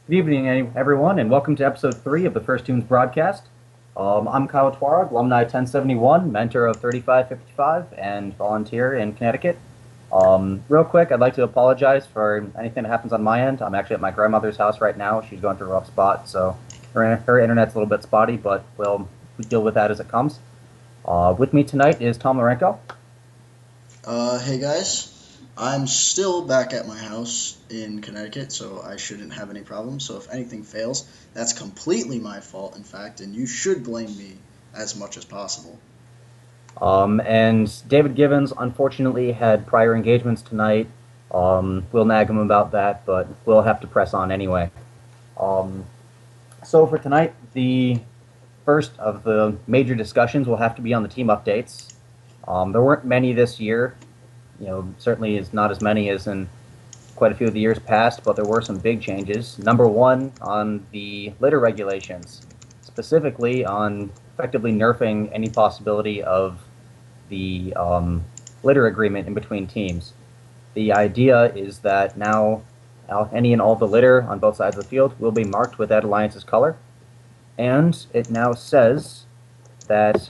Good evening, everyone, and welcome to episode 3 of the First Tunes broadcast. I'm Kyle Twarog, alumni 1071, mentor of 3555, and volunteer in Connecticut. Real quick, I'd like to apologize for anything that happens on my end. I'm actually at my grandmother's house right now. She's going through a rough spot, so her internet's a little bit spotty, but we'll deal with that as it comes. With me tonight is Tom Lorenko. Hey guys, I'm still back at my house in Connecticut, so I shouldn't have any problems. So if anything fails, that's completely my fault, in fact, and you should blame me as much as possible. And David Givens unfortunately had prior engagements tonight. We'll nag him about that, but we'll have to press on anyway. Um, so for tonight, the first of the major discussions will have to be on the team updates. There weren't many this year. Certainly is not as many as in quite a few of the years past, but there were some big changes. Number one, on the litter regulations, specifically on effectively nerfing any possibility of the litter agreement in between teams. The idea is that now any and all the litter on both sides of the field will be marked with that alliance's color, and it now says that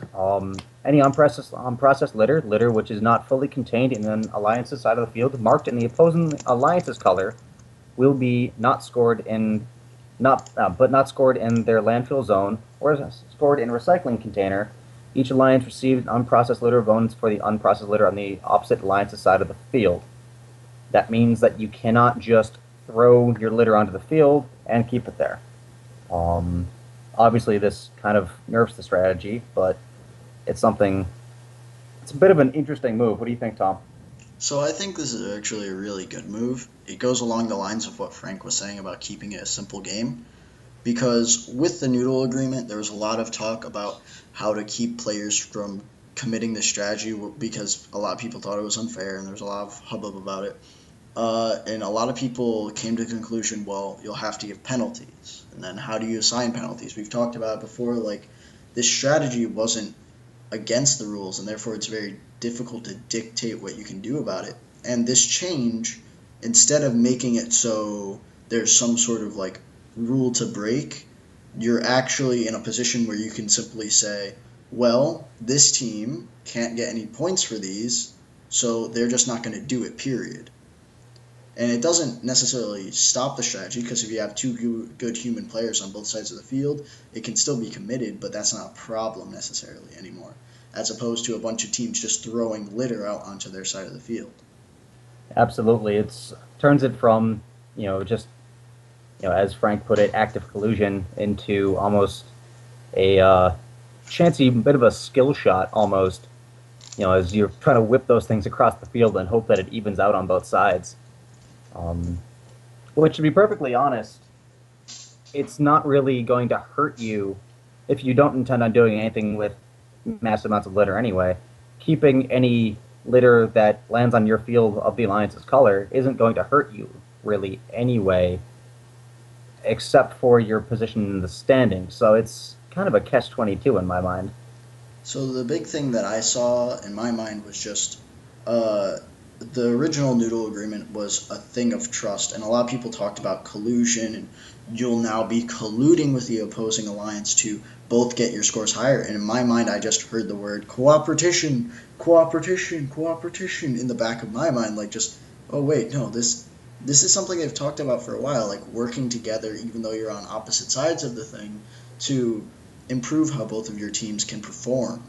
any unprocessed litter which is not fully contained in an alliance's side of the field, marked in the opposing alliance's color, will be not scored in not scored in their landfill zone or scored in a recycling container. Each alliance received unprocessed litter bonus for the unprocessed litter on the opposite alliance's side of the field. That means that you cannot just throw your litter onto the field and keep it there. Um, Obviously, this kind of nerfs the strategy, but it's something. It's a bit of an interesting move. What do you think, Tom? So I think this is actually a really good move. It goes along the lines of what Frank was saying about keeping it a simple game. Because with the Noodle Agreement, there was a lot of talk about how to keep players from committing this strategy because a lot of people thought it was unfair and there was a lot of hubbub about it. And a lot of people came to the conclusion, well, you'll have to give penalties. And then how do you assign penalties? We've talked about it before, like, this strategy wasn't against the rules, and therefore it's very difficult to dictate what you can do about it. And this change, instead of making it so there's some sort of, like, rule to break, you're actually in a position where you can simply say, well, this team can't get any points for these, so they're just not going to do it, period. And it doesn't necessarily stop the strategy because if you have two good human players on both sides of the field, it can still be committed, but that's not a problem necessarily anymore, as opposed to a bunch of teams just throwing litter out onto their side of the field. Absolutely, it's turns it from just as Frank put it, active collusion into almost a chancy bit of a skill shot almost. As you're trying to whip those things across the field and hope that it evens out on both sides. Um, which, to be perfectly honest, it's not really going to hurt you if you don't intend on doing anything with massive amounts of litter anyway. Keeping any litter that lands on your field of the alliance's color isn't going to hurt you really anyway, except for your position in the standing. So it's kind of a catch-22 in my mind. So the big thing that I saw in my mind was just uh, the original Noodle Agreement was a thing of trust, and a lot of people talked about collusion, and you'll now be colluding with the opposing alliance to both get your scores higher. And in my mind, I just heard the word cooperation, cooperation, cooperation in the back of my mind, like just, oh wait, no, this is something they've talked about for a while, like working together, even though you're on opposite sides of the thing, to improve how both of your teams can perform.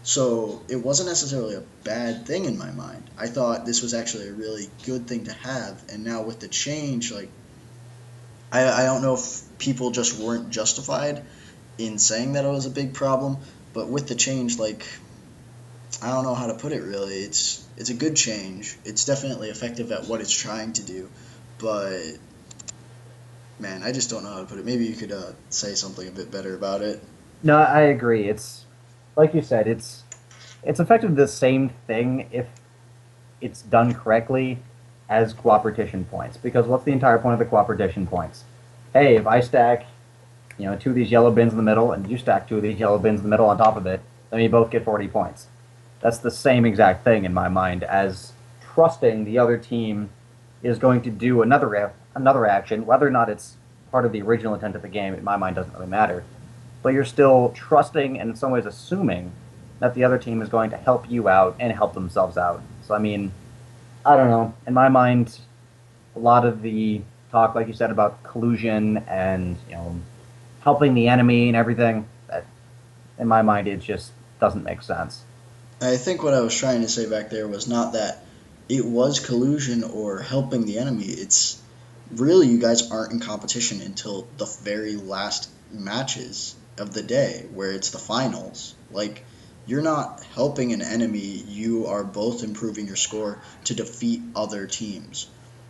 So it wasn't necessarily a bad thing in my mind. I thought this was actually a really good thing to have. And now with the change, like I don't know if people just weren't justified in saying that it was a big problem, but with the change, like I don't know how to put it really. It's a good change. It's definitely effective at what it's trying to do, but man, I just don't know how to put it. Maybe you could say something a bit better about it. No, I agree. It's like you said. It's effectively the same thing if it's done correctly as cooperation points. Because what's the entire point of the cooperation points? Hey, if I stack two of these yellow bins in the middle, and you stack two of these yellow bins in the middle on top of it, then we both get 40 points. That's the same exact thing in my mind as trusting the other team is going to do another action, whether or not it's part of the original intent of the game, in my mind, doesn't really matter. But you're still trusting and in some ways assuming that the other team is going to help you out and help themselves out. So I mean, I don't know. In my mind, a lot of the talk, like you said, about collusion and helping the enemy and everything, that in my mind it just doesn't make sense. I think what I was trying to say back there was not that it was collusion or helping the enemy. It's really you guys aren't in competition until the very last matches of the day, where it's the finals. Like, you're not helping an enemy, you are both improving your score to defeat other teams.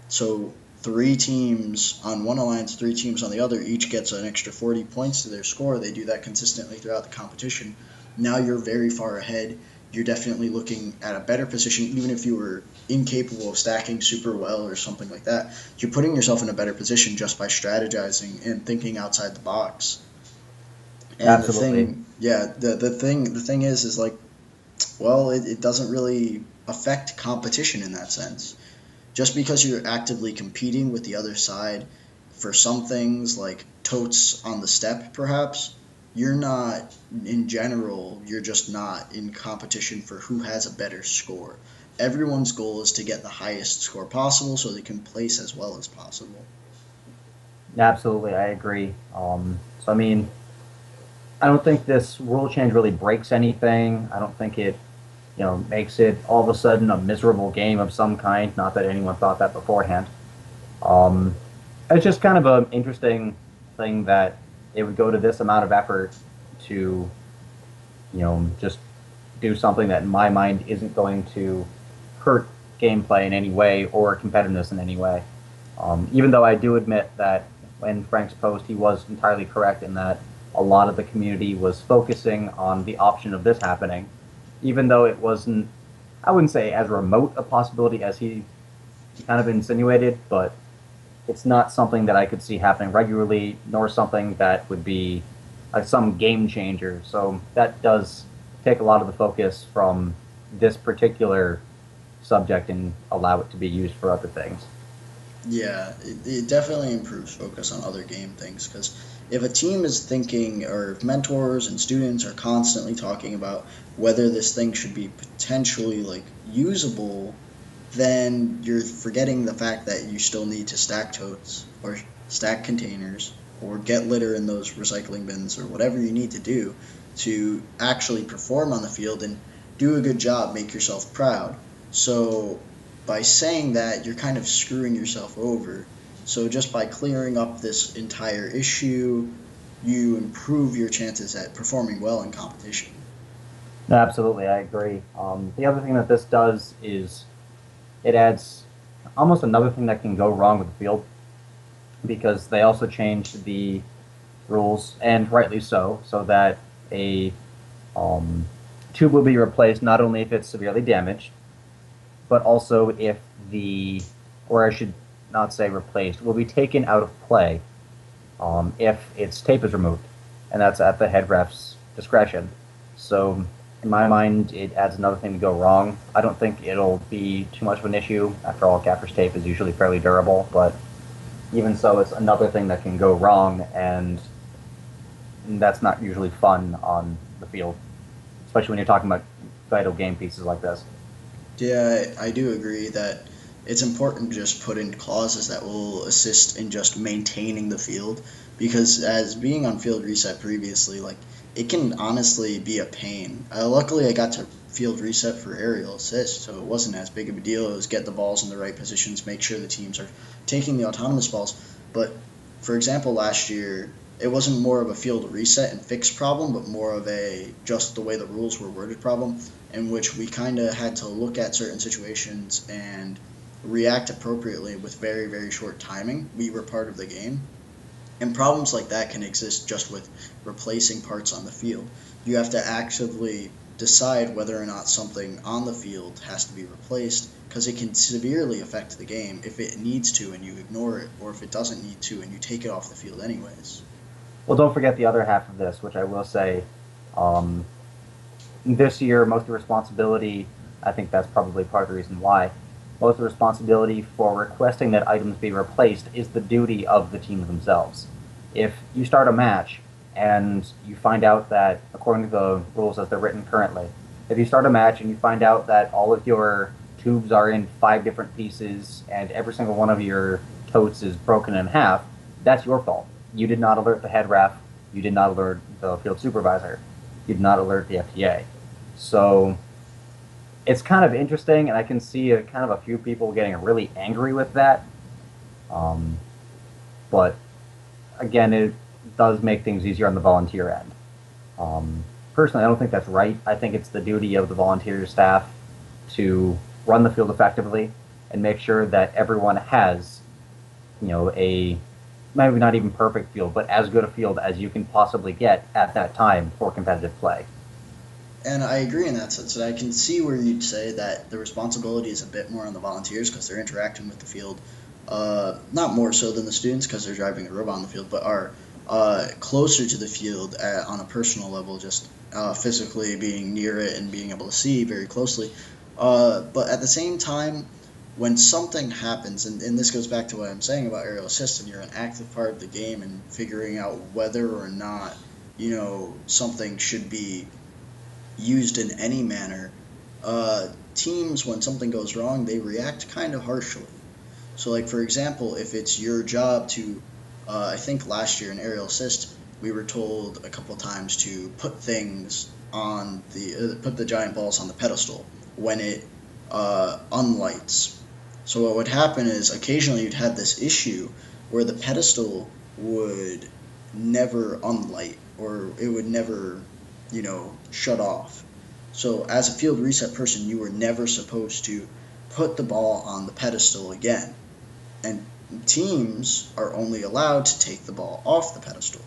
So, three teams on one alliance, three teams on the other, each gets an extra 40 points to their score. They do that consistently throughout the competition. Now you're very far ahead. You're definitely looking at a better position, even if you were incapable of stacking super well or something like that. You're putting yourself in a better position just by strategizing and thinking outside the box. And the Absolutely. thing, yeah, the thing is like, well, it doesn't really affect competition in that sense. Just because you're actively competing with the other side for some things like totes on the step, perhaps, you're not, in general, you're just not in competition for who has a better score. Everyone's goal is to get the highest score possible so they can place as well as possible. Absolutely, I agree. So I mean, I don't think this rule change really breaks anything. I don't think it, makes it all of a sudden a miserable game of some kind. Not that anyone thought that beforehand. Um, it's just kind of an interesting thing that it would go to this amount of effort to, just do something that in my mind isn't going to hurt gameplay in any way or competitiveness in any way. Even though I do admit that in Frank's post, he was entirely correct in that a lot of the community was focusing on the option of this happening, even though it wasn't, I wouldn't say as remote a possibility as he kind of insinuated, but it's not something that I could see happening regularly, nor something that would be some game changer. So that does take a lot of the focus from this particular subject and allow it to be used for other things. Yeah, it definitely improves focus on other game things because if a team is thinking, or if mentors and students are constantly talking about whether this thing should be potentially like usable, then you're forgetting the fact that you still need to stack totes or stack containers or get litter in those recycling bins or whatever you need to do to actually perform on the field and do a good job, make yourself proud. So by saying that, you're kind of screwing yourself over. So just by clearing up this entire issue, you improve your chances at performing well in competition. Absolutely, I agree. The other thing that this does is it adds almost another thing that can go wrong with the field because they also changed the rules, and rightly so, so that a um, tube will be replaced not only if it's severely damaged, but also if or I should not say replaced, will be taken out of play if its tape is removed, and that's at the head ref's discretion. So, in my mind, it adds another thing to go wrong. I don't think it'll be too much of an issue. After all, gaffer's tape is usually fairly durable, but even so, it's another thing that can go wrong, and that's not usually fun on the field, especially when you're talking about vital game pieces like this. Yeah, I do agree that it's important to just put in clauses that will assist in just maintaining the field because as being on field reset previously, like it can honestly be a pain. Luckily, I got to field reset for aerial assist, so it wasn't as big of a deal. It was get the balls in the right positions, make sure the teams are taking the autonomous balls. But for example, last year it wasn't more of a field reset and fix problem, but more of a just the way the rules were worded problem in which we kind of had to look at certain situations and react appropriately with very, very short timing. We were part of the game. And problems like that can exist just with replacing parts on the field. You have to actively decide whether or not something on the field has to be replaced because it can severely affect the game if it needs to and you ignore it, or if it doesn't need to and you take it off the field anyways. Well, don't forget the other half of this, which I will say, um, this year, most of the responsibility, I think that's probably part of the reason why. most of the responsibility for requesting that items be replaced is the duty of the team themselves. If you start a match and you find out that, according to the rules as they're written currently, if you start a match and you find out that all of your tubes are in 5 different pieces and every single one of your totes is broken in half, that's your fault. You did not alert the head ref. You did not alert the field supervisor. You did not alert the FTA. So it's kind of interesting, and I can see kind of a few people getting really angry with that. Um, but again, it does make things easier on the volunteer end. Um, Personally, I don't think that's right. I think it's the duty of the volunteer staff to run the field effectively and make sure that everyone has, a maybe not even perfect field, but as good a field as you can possibly get at that time for competitive play. And I agree in that sense. And I can see where you'd say that the responsibility is a bit more on the volunteers because they're interacting with the field, not more so than the students because they're driving the robot on the field, but are closer to the field on a personal level, just physically being near it and being able to see very closely. But at the same time, when something happens, and this goes back to what I'm saying about aerial assist, and you're an active part of the game and figuring out whether or not something should be used in any manner, teams, when something goes wrong, they react kind of harshly. So, like for example, if it's your job to, I think last year in aerial assist, we were told a couple times to put things on put the giant balls on the pedestal when it unlights. So what would happen is occasionally you'd have this issue where the pedestal would never unlight or it would never, shut off. So as a field reset person, you were never supposed to put the ball on the pedestal again. And teams are only allowed to take the ball off the pedestal.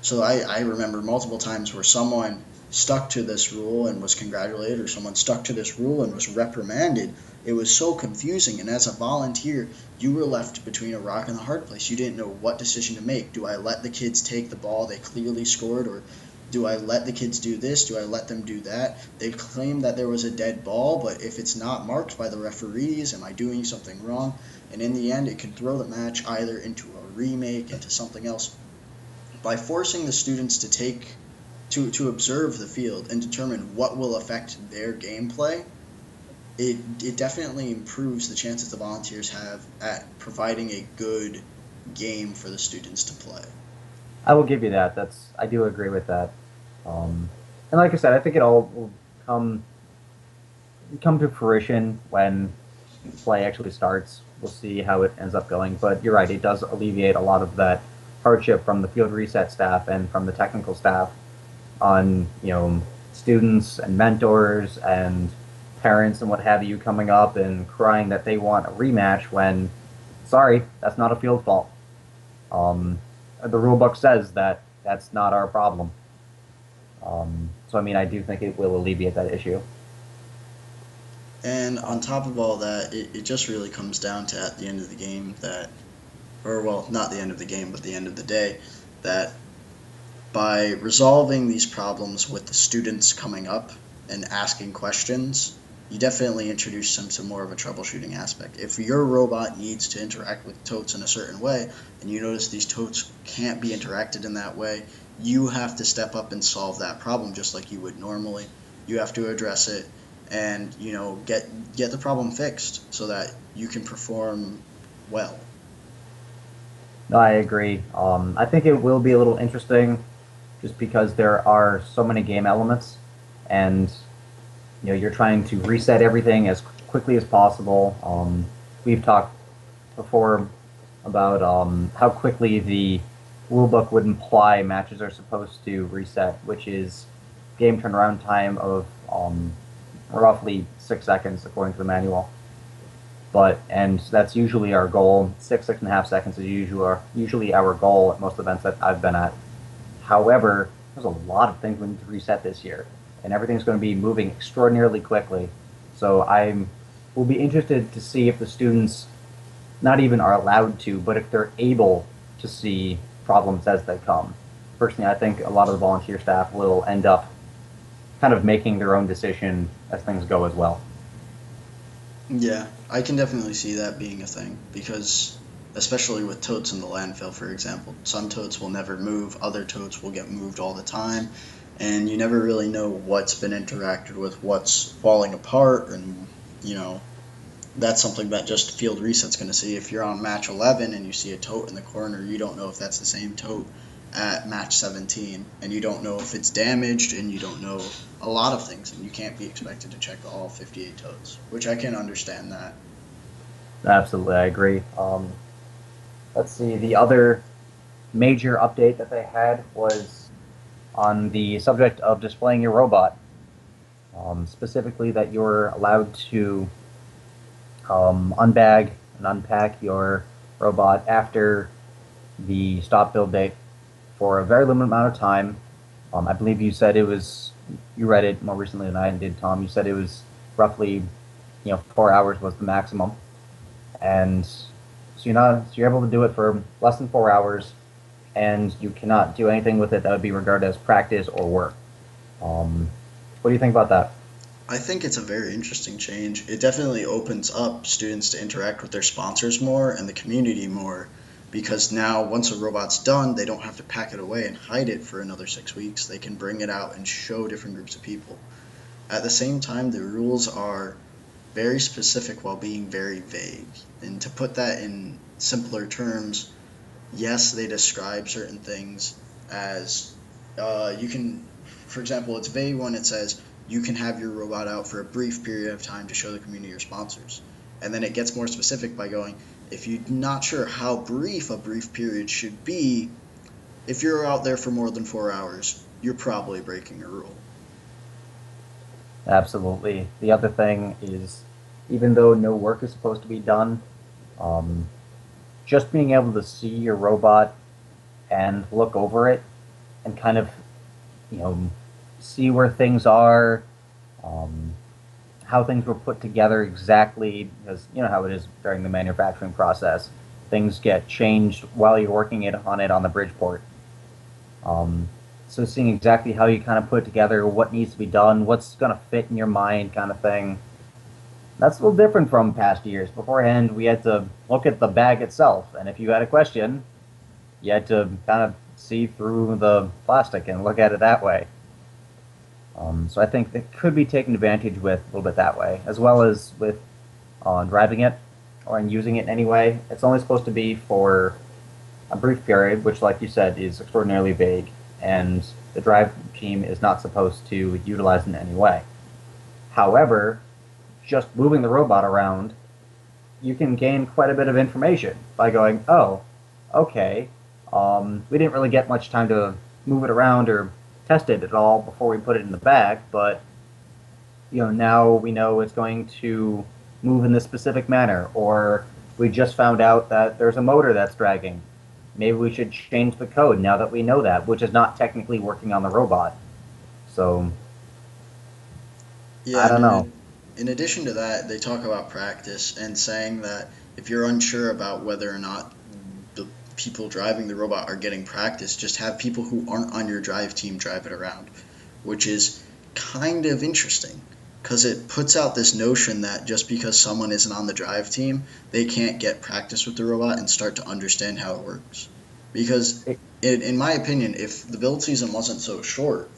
So I remember multiple times where someone stuck to this rule and was congratulated, or someone stuck to this rule and was reprimanded. It was so confusing. And as a volunteer, you were left between a rock and a hard place. You didn't know what decision to make. Do I let the kids take the ball they clearly scored, or do I let the kids do this? Do I let them do that? They claim that there was a dead ball, but if it's not marked by the referees, am I doing something wrong? And in the end, it can throw the match either into a remake, into something else. By forcing the students to observe the field and determine what will affect their gameplay, it definitely improves the chances the volunteers have at providing a good game for the students to play. I will give you that. I do agree with that. And like I said, I think it all will come to fruition when play actually starts. We'll see how it ends up going. But you're right; it does alleviate a lot of that hardship from the field reset staff and from the technical staff on students and mentors and parents and what have you coming up and crying that they want a rematch when, sorry, that's not a field fault. The rule book says that that's not our problem. So I mean, I do think it will alleviate that issue. And on top of all that, it just really comes down to at the end of the game that, or well, not the end of the game, but the end of the day, that by resolving these problems with the students coming up and asking questions, you definitely introduce them to more of a troubleshooting aspect. If your robot needs to interact with totes in a certain way, and you notice these totes can't be interacted in that way, you have to step up and solve that problem just like you would normally. You have to address it and get the problem fixed so that you can perform well. No, I agree. I think it will be a little interesting, just because there are so many game elements, and you're trying to reset everything as quickly as possible. We've talked before about how quickly the rulebook would imply matches are supposed to reset, which is game turnaround time of roughly 6 seconds according to the manual. And that's usually our goal. 6.5 seconds is usually our goal at most events that I've been at. However, there's a lot of things we need to reset this year, and everything's going to be moving extraordinarily quickly. So I will be interested to see if the students not even are allowed to, but if they're able to see problems as they come. Personally, I think a lot of the volunteer staff will end up kind of making their own decision as things go as well. Yeah, I can definitely see that being a thing because, especially with totes in the landfill, for example, some totes will never move, other totes will get moved all the time, and you never really know what's been interacted with, what's falling apart, and you know that's something that just Field Reset's going to see. If you're on match 11 and you see a tote in the corner, you don't know if that's the same tote at match 17, and you don't know if it's damaged, and you don't know a lot of things, and you can't be expected to check all 58 totes, which I can understand that. Absolutely, I agree. Let's see. The other major update that they had was on the subject of displaying your robot. Specifically, that you're allowed to unbag and unpack your robot after the stop build date for a very limited amount of time. I believe you said it was, you read it more recently than I did, Tom. You said it was roughly, 4 hours was the maximum. And so you're able to do it for less than 4 hours, and you cannot do anything with it that would be regarded as practice or work. What do you think about that? I think it's a very interesting change. It definitely opens up students to interact with their sponsors more and the community more because now once a robot's done, they don't have to pack it away and hide it for another 6 weeks. They can bring it out and show different groups of people. At the same time, the rules are very specific while being very vague. And to put that in simpler terms, yes, they describe certain things as you can, for example, it's vague when it says you can have your robot out for a brief period of time to show the community your sponsors. And then it gets more specific by going, if you're not sure how brief a brief period should be, if you're out there for more than 4 hours, you're probably breaking a rule. Absolutely. The other thing is, even though no work is supposed to be done, um, just being able to see your robot and look over it and kind of, you know, see where things are, um, how things were put together exactly, because you know how it is during the manufacturing process. Things get changed while you're working on it on the Bridgeport. Um, so seeing exactly how you kind of put together what needs to be done, what's going to fit in your mind, kind of thing. That's a little different from past years. Beforehand, we had to look at the bag itself, and if you had a question, you had to kind of see through the plastic and look at it that way. So I think it could be taken advantage with a little bit that way, as well as with driving it or in using it in any way. It's only supposed to be for a brief period, which, like you said, is extraordinarily vague, and the drive team is not supposed to utilize it in any way. However, just moving the robot around, you can gain quite a bit of information by going, oh, okay, we didn't really get much time to move it around or test it at all before we put it in the bag, but now we know it's going to move in this specific manner, or we just found out that there's a motor that's dragging. Maybe we should change the code now that we know that, which is not technically working on the robot. So I Yeah, and don't know. in addition to that, they talk about practice and saying that if you're unsure about whether or not the people driving the robot are getting practice, just have people who aren't on your drive team drive it around, which is kind of interesting because it puts out this notion that just because someone isn't on the drive team, they can't get practice with the robot and start to understand how it works. Because, It, in my opinion, if the build season wasn't so short,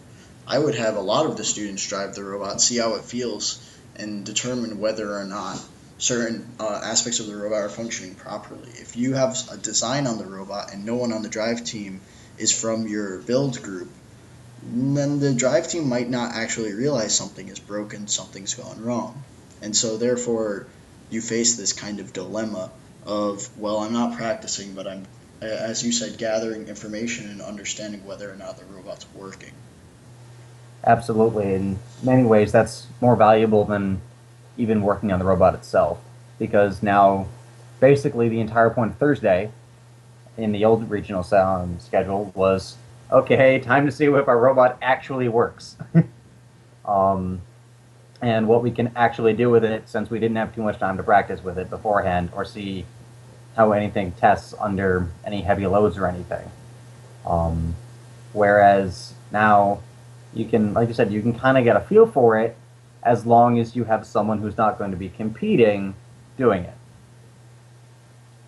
I would have a lot of the students drive the robot, see how it feels, and determine whether or not certain aspects of the robot are functioning properly. If you have a design on the robot and no one on the drive team is from your build group, then the drive team might not actually realize something is broken, something's gone wrong. And so, therefore, you face this kind of dilemma of, well, I'm not practicing, but I'm, as you said, gathering information and understanding whether or not the robot's working. Absolutely. In many ways, that's more valuable than even working on the robot itself, because now basically the entire point of Thursday in the old regional sound schedule was okay, time to see if our robot actually works. um, and what we can actually do with it since we didn't have too much time to practice with it beforehand or see how anything tests under any heavy loads or anything. Um, Whereas now you can, like you said, you can kind of get a feel for it, as long as you have someone who's not going to be competing doing it.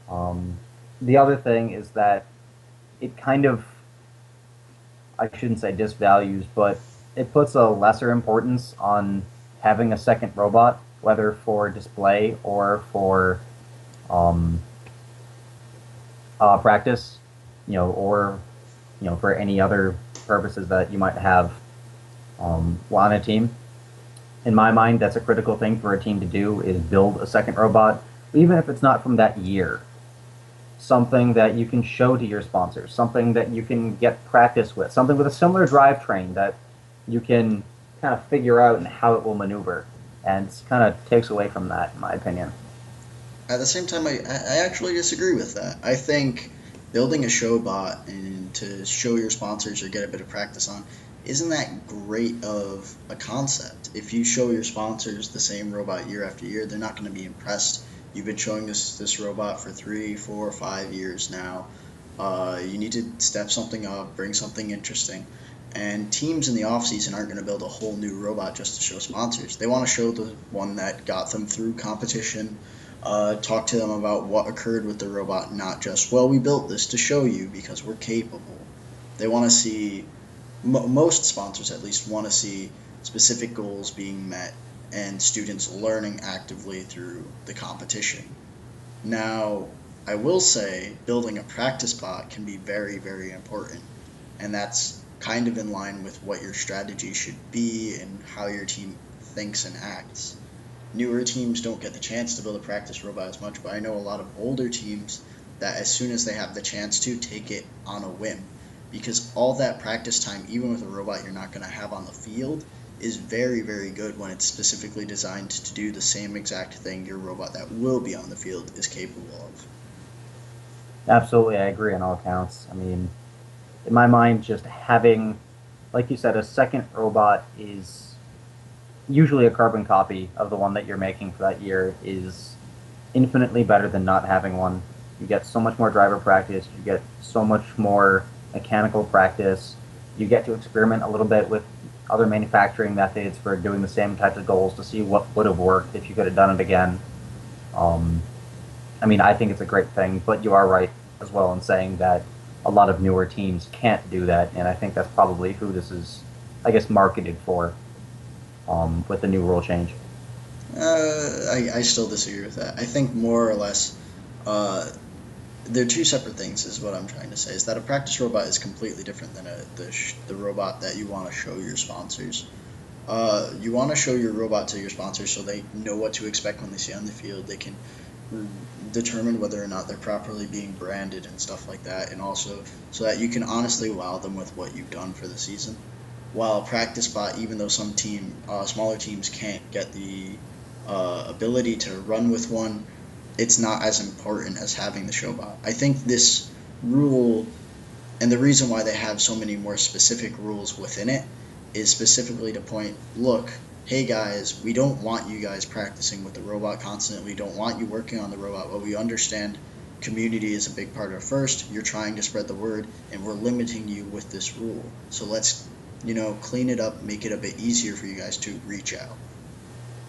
Um, the other thing is that it kind of, I shouldn't say disvalues, but it puts a lesser importance on having a second robot, whether for display or for um, practice, or for any other purposes that you might have on a team. In my mind, that's a critical thing for a team to do is build a second robot, even if it's not from that year. Something that you can show to your sponsors, something that you can get practice with, something with a similar drivetrain that you can kind of figure out and how it will maneuver. And it kind of takes away from that, in my opinion. At the same time, I actually disagree with that. I think building a show bot and to show your sponsors or get a bit of practice on isn't that great of a concept. If you show your sponsors the same robot year after year, they're not going to be impressed. You've been showing this robot for 3, 4, 5 years now. You need to step something up, bring something interesting. And teams in the off season aren't going to build a whole new robot just to show sponsors. They want to show the one that got them through competition, talk to them about what occurred with the robot, not just, well, we built this to show you because we're capable. They want to see, most sponsors at least, want to see specific goals being met and students learning actively through the competition. Now, I will say building a practice bot can be very, very important, and that's kind of in line with what your strategy should be and how your team thinks and acts. Newer teams don't get the chance to build a practice robot as much, but I know a lot of older teams that as soon as they have the chance to take it on a whim, because all that practice time, even with a robot you're not going to have on the field, is very, very good when it's specifically designed to do the same exact thing your robot that will be on the field is capable of. Absolutely, I agree on all counts. I mean, in my mind, just having, like you said, a second robot is usually a carbon copy of the one that you're making for that year is infinitely better than not having one. You get so much more driver practice, you get so much more mechanical practice, you get to experiment a little bit with other manufacturing methods for doing the same types of goals to see what would have worked if you could have done it again. Um, I mean, I think it's a great thing, but you are right as well in saying that a lot of newer teams can't do that, and I think that's probably who this is, I guess, marketed for with the new rule change. I still disagree with that. I think more or less, uh, they're two separate things. Is what I'm trying to say. Is that a practice robot is completely different than the robot that you want to show your sponsors. You want to show your robot to your sponsors so they know what to expect when they see on the field. They can determine whether or not they're properly being branded and stuff like that, and also so that you can honestly wow them with what you've done for the season. While practice bot, even though smaller teams can't get the ability to run with one, it's not as important as having the show bot. I think this rule and the reason why they have so many more specific rules within it is specifically to point, look, hey guys, we don't want you guys practicing with the robot constantly. We don't want you working on the robot, but we understand community is a big part of first. You're trying to spread the word, and we're limiting you with this rule. So let's, clean it up, make it a bit easier for you guys to reach out.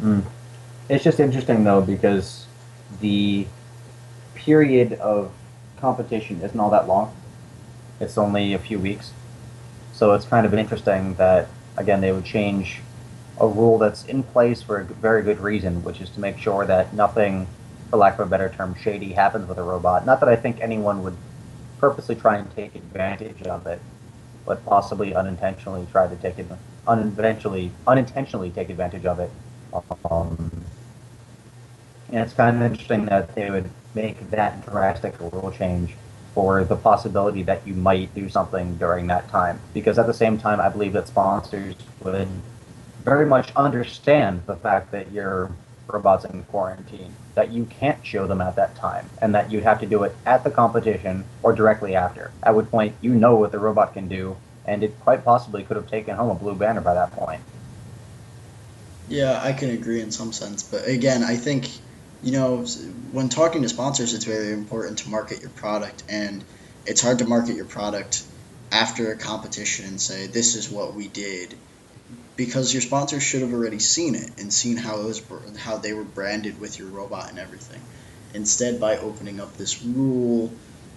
Mm. It's just interesting though because the period of competition isn't all that long. It's only a few weeks, so it's kind of interesting that again they would change a rule that's in place for a very good reason, which is to make sure that nothing, for lack of a better term, shady happens with a robot. Not that I think anyone would purposely try and take advantage of it, but possibly unintentionally try to take it, unintentionally take advantage of it. Um, and it's kind of interesting that they would make that drastic rule change for the possibility that you might do something during that time. Because at the same time, I believe that sponsors would very much understand the fact that your robot's in quarantine, that you can't show them at that time, and that you'd have to do it at the competition or directly after. At which point, you know what the robot can do, and it quite possibly could have taken home a blue banner by that point. Yeah, I can agree in some sense, but again, I think, you know, when talking to sponsors, it's very important to market your product, and it's hard to market your product after a competition and say, this is what we did. because your sponsors should have already seen it and seen how they were branded with your robot and everything. Instead, by opening up this rule,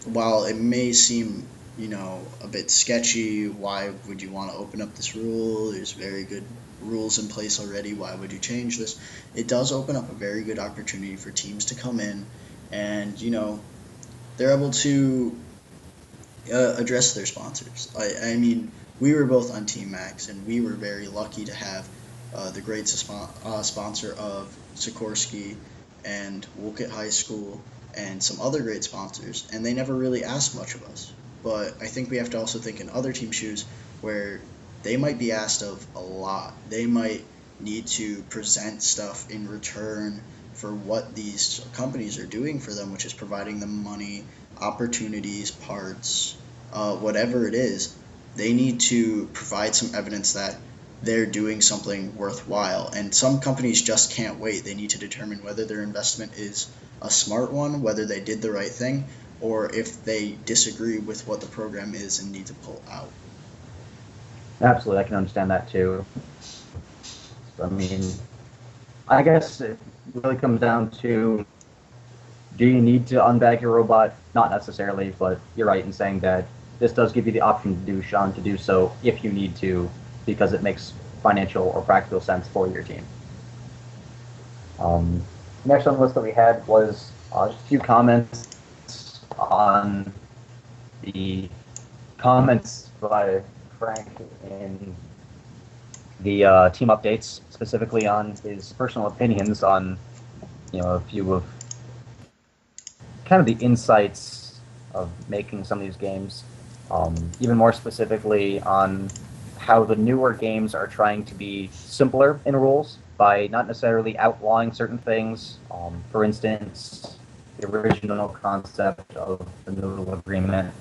while it may seem a bit sketchy, why would you want to open up this rule? There's very good rules in place already. Why would you change this? It does open up a very good opportunity for teams to come in and they're able to address their sponsors. I mean, we were both on Team Max, and we were very lucky to have the great sponsor of Sikorsky and Wolcott High School and some other great sponsors, and they never really asked much of us. But I think we have to also think in other team shoes where they might be asked of a lot. They might need to present stuff in return for what these companies are doing for them, which is providing them money, opportunities, parts, whatever it is. They need to provide some evidence that they're doing something worthwhile. And some companies just can't wait. They need to determine whether their investment is a smart one, whether they did the right thing, or if they disagree with what the program is and need to pull out. Absolutely, I can understand that too. I mean, I guess it really comes down to, do you need to unbag your robot? Not necessarily, but you're right in saying that this does give you the option to do, Sean, to do so if you need to, because it makes financial or practical sense for your team. Next on the list that we had was just a few comments on the comments by Frank in the team updates, specifically on his personal opinions on, a few of kind of the insights of making some of these games. Even more specifically on how the newer games are trying to be simpler in rules by not necessarily outlawing certain things. For instance, the original concept of the Noodle Agreement,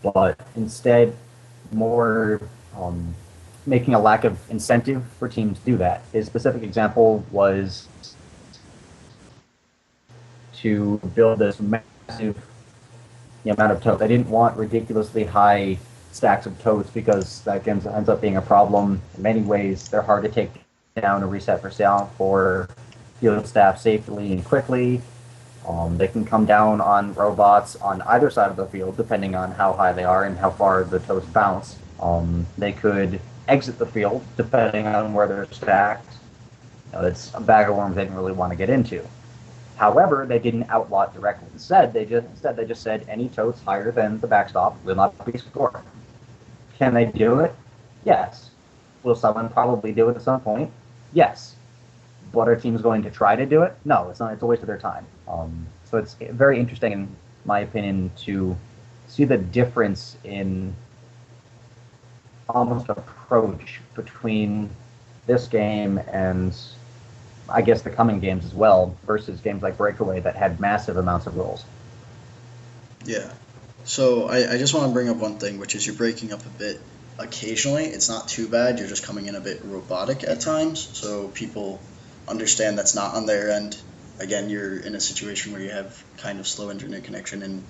but instead more making a lack of incentive for teams to do that. His specific example was to build this massive amount of totes. I didn't want ridiculously high stacks of totes because that ends up being a problem. In many ways, they're hard to take down or reset for sale for field staff safely and quickly. They can come down on robots on either side of the field, depending on how high they are and how far the totes bounce. They could exit the field, depending on where they're stacked. It's a bag of worms they didn't really want to get into. However, they didn't outlaw it directly. Instead, they just said any totes higher than the backstop will not be scored. Can they do it? Yes. Will someone probably do it at some point? Yes. But are teams going to try to do it? No, it's not. It's a waste of their time. So it's very interesting, in my opinion, to see the difference in almost approach between this game and, I guess, the coming games as well, versus games like Breakaway that had massive amounts of rules. Yeah. So I just want to bring up one thing, which is you're breaking up a bit occasionally. It's not too bad. You're just coming in a bit robotic at times. So people understand that's not on their end. Again, you're in a situation where you have kind of slow internet connection and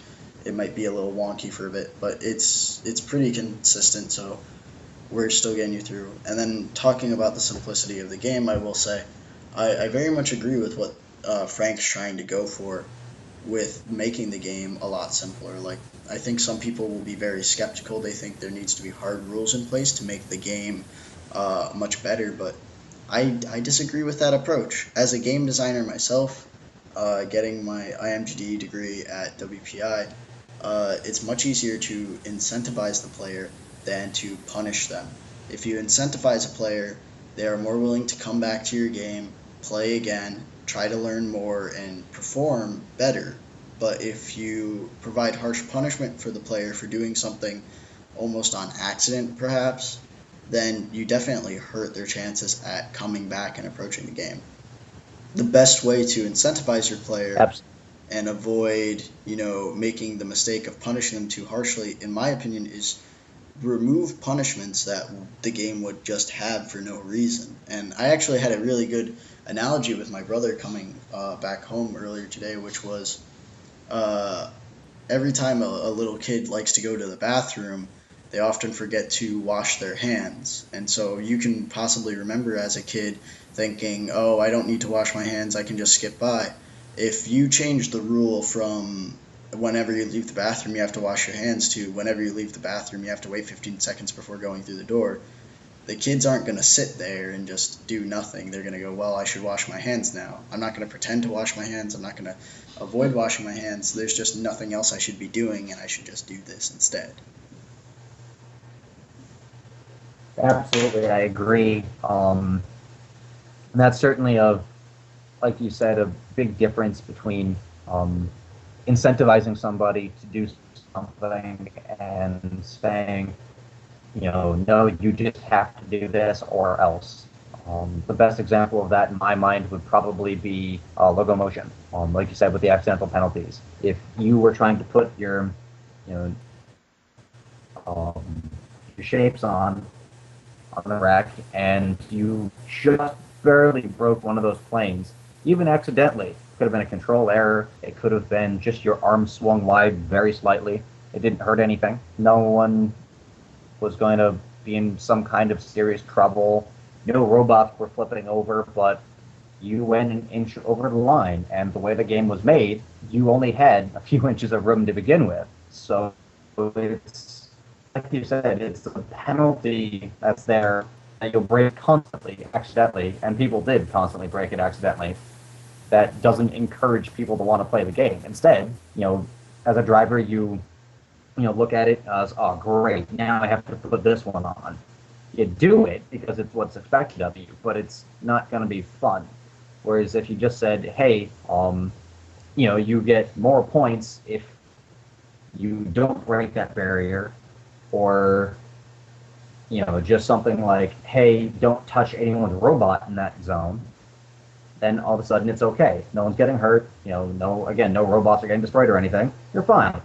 it might be a little wonky for a bit, but it's pretty consistent, so we're still getting you through. And then talking about the simplicity of the game, I will say I very much agree with what Frank's trying to go for with making the game a lot simpler. Like, I think some people will be very skeptical. They think there needs to be hard rules in place to make the game much better, but I disagree with that approach. As a game designer myself, getting my IMGD degree at WPI, it's much easier to incentivize the player than to punish them. If you incentivize a player, they are more willing to come back to your game, play again, try to learn more, and perform better. But if you provide harsh punishment for the player for doing something almost on accident, perhaps, then you definitely hurt their chances at coming back and approaching the game. The best way to incentivize your player and avoid, making the mistake of punishing them too harshly, in my opinion, is remove punishments that the game would just have for no reason. And I actually had a really good analogy with my brother coming back home earlier today, which was every time a little kid likes to go to the bathroom, they often forget to wash their hands. And so you can possibly remember as a kid thinking, oh, I don't need to wash my hands, I can just skip by. If you change the rule from whenever you leave the bathroom, you have to wash your hands to whenever you leave the bathroom, you have to wait 15 seconds before going through the door, the kids aren't going to sit there and just do nothing. They're going to go, well, I should wash my hands now. I'm not going to pretend to wash my hands. I'm not going to avoid washing my hands. There's just nothing else I should be doing, and I should just do this instead. Absolutely, I agree. And that's certainly like you said, a big difference between incentivizing somebody to do something and saying, no, you just have to do this or else. The best example of that in my mind would probably be logo motion. Like you said, with the accidental penalties. If you were trying to put you know, your shapes on the rack and you just barely broke one of those planes, even accidentally, it could have been a control error. It could have been just your arm swung wide very slightly. It didn't hurt anything. No one was going to be in some kind of serious trouble. No robots were flipping over, but you went an inch over the line, and the way the game was made, you only had a few inches of room to begin with. So it's, like you said, it's a penalty that's there that you'll break constantly, accidentally, and people did constantly break it accidentally. That doesn't encourage people to want to play the game. Instead, as a driver, you look at it as, oh, great, now I have to put this one on. You do it because it's what's expected of you, but it's not going to be fun. Whereas if you just said, hey, you get more points if you don't break that barrier, or, just something like, hey, don't touch anyone's robot in that zone, then all of a sudden it's okay. No one's getting hurt. No robots are getting destroyed or anything. You're fine.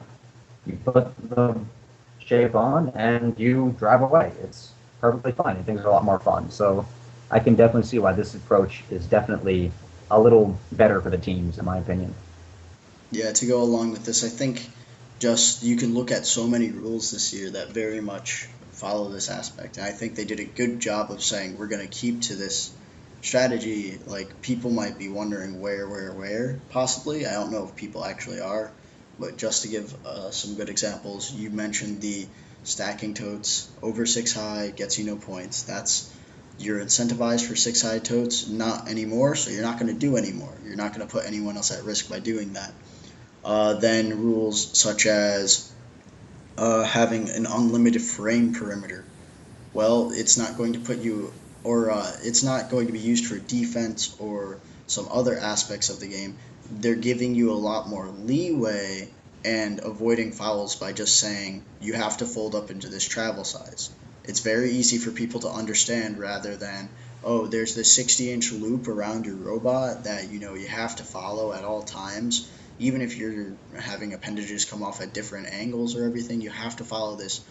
You put the shape on and you drive away. It's perfectly fine, and things are a lot more fun. So I can definitely see why this approach is definitely a little better for the teams, in my opinion. Yeah, to go along with this, I think just you can look at so many rules this year that very much follow this aspect. And I think they did a good job of saying we're going to keep to this strategy. Like, people might be wondering where, possibly. I don't know if people actually are. But just to give some good examples, you mentioned the stacking totes over 6 high gets you no points. That's, you're incentivized for 6 high totes, not anymore, so you're not going to do anymore. You're not going to put anyone else at risk by doing that. Then rules such as having an unlimited frame perimeter. Well, it's not going to put you, or it's not going to be used for defense or some other aspects of the game. They're giving you a lot more leeway and avoiding fouls by just saying you have to fold up into this travel size. It's very easy for people to understand, rather than, oh, there's this 60-inch loop around your robot that you have to follow at all times. Even if you're having appendages come off at different angles or everything, you have to follow this